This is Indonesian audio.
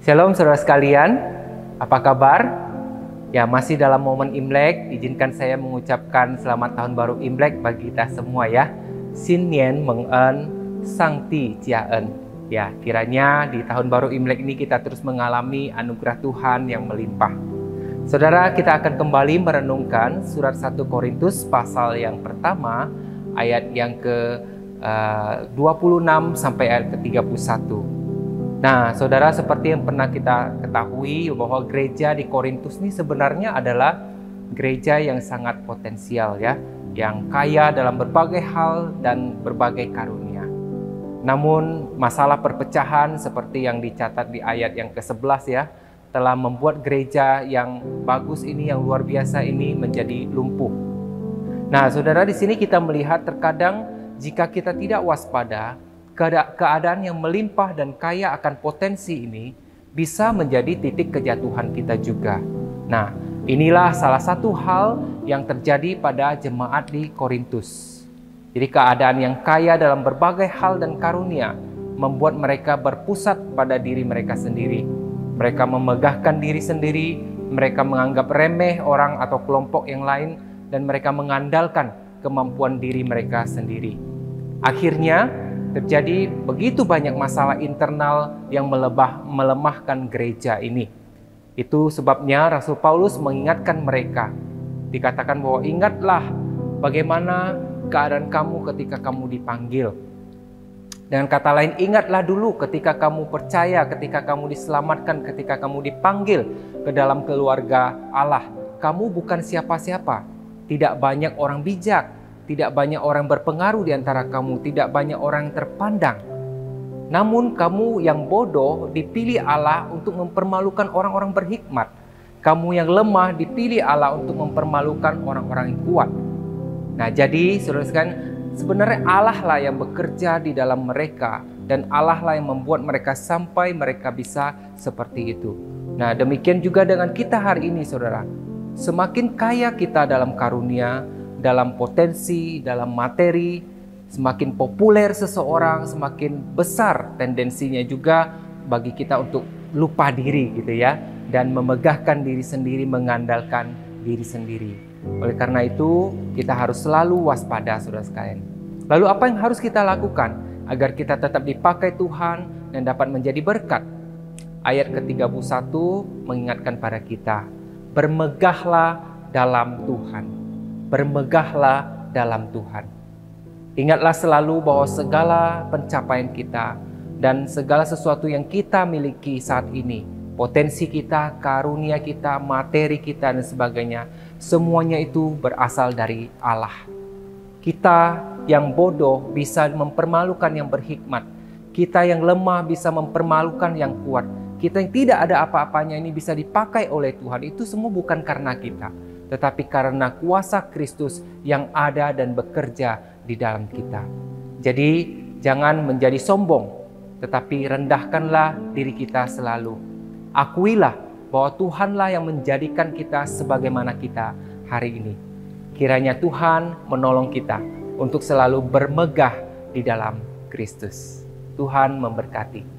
Shalom saudara sekalian, apa kabar? Ya, masih dalam momen Imlek, izinkan saya mengucapkan selamat tahun baru Imlek bagi kita semua ya. Xin Nian Meng En, Sang Ti Jia En. Ya, kiranya di tahun baru Imlek ini kita terus mengalami anugerah Tuhan yang melimpah. Saudara, kita akan kembali merenungkan surat 1 Korintus pasal yang pertama, ayat yang ke-26 sampai ayat ke-31. Nah, saudara, seperti yang pernah kita ketahui bahwa gereja di Korintus ini sebenarnya adalah gereja yang sangat potensial ya, yang kaya dalam berbagai hal dan berbagai karunia. Namun, masalah perpecahan seperti yang dicatat di ayat yang ke-11 ya, telah membuat gereja yang bagus ini, yang luar biasa ini menjadi lumpuh. Nah, saudara, di sini kita melihat terkadang jika kita tidak waspada, keadaan yang melimpah dan kaya akan potensi ini bisa menjadi titik kejatuhan kita juga. Nah, inilah salah satu hal yang terjadi pada jemaat di Korintus. Jadi keadaan yang kaya dalam berbagai hal dan karunia membuat mereka berpusat pada diri mereka sendiri. Mereka memegahkan diri sendiri, mereka menganggap remeh orang atau kelompok yang lain, dan mereka mengandalkan kemampuan diri mereka sendiri. Akhirnya, terjadi begitu banyak masalah internal yang melemahkan gereja ini. Itu sebabnya Rasul Paulus mengingatkan mereka. Dikatakan bahwa ingatlah bagaimana keadaan kamu ketika kamu dipanggil. Dengan kata lain, ingatlah dulu ketika kamu percaya, ketika kamu diselamatkan, ketika kamu dipanggil ke dalam keluarga Allah. Kamu bukan siapa-siapa, tidak banyak orang bijak, tidak banyak orang berpengaruh di antara kamu, tidak banyak orang yang terpandang. Namun kamu yang bodoh dipilih Allah untuk mempermalukan orang-orang berhikmat. Kamu yang lemah dipilih Allah untuk mempermalukan orang-orang yang kuat. Nah, jadi saudara sekalian, sebenarnya Allah lah yang bekerja di dalam mereka, dan Allah lah yang membuat mereka sampai mereka bisa seperti itu. Nah, demikian juga dengan kita hari ini, saudara. Semakin kaya kita dalam karunia, dalam potensi, dalam materi, semakin populer seseorang, semakin besar tendensinya juga bagi kita untuk lupa diri gitu ya, dan memegahkan diri sendiri, mengandalkan diri sendiri. Oleh karena itu, kita harus selalu waspada, saudara sekalian. Lalu apa yang harus kita lakukan agar kita tetap dipakai Tuhan dan dapat menjadi berkat? Ayat ke-31 mengingatkan pada kita, bermegahlah dalam Tuhan. Bermegahlah dalam Tuhan. Ingatlah selalu bahwa segala pencapaian kita dan segala sesuatu yang kita miliki saat ini, potensi kita, karunia kita, materi kita, dan sebagainya, semuanya itu berasal dari Allah. Kita yang bodoh bisa mempermalukan yang berhikmat. Kita yang lemah bisa mempermalukan yang kuat. Kita yang tidak ada apa-apanya ini bisa dipakai oleh Tuhan. Itu semua bukan karena kita, tetapi karena kuasa Kristus yang ada dan bekerja di dalam kita. Jadi jangan menjadi sombong, tetapi rendahkanlah diri kita selalu. Akuilah bahwa Tuhanlah yang menjadikan kita sebagaimana kita hari ini. Kiranya Tuhan menolong kita untuk selalu bermegah di dalam Kristus. Tuhan memberkati.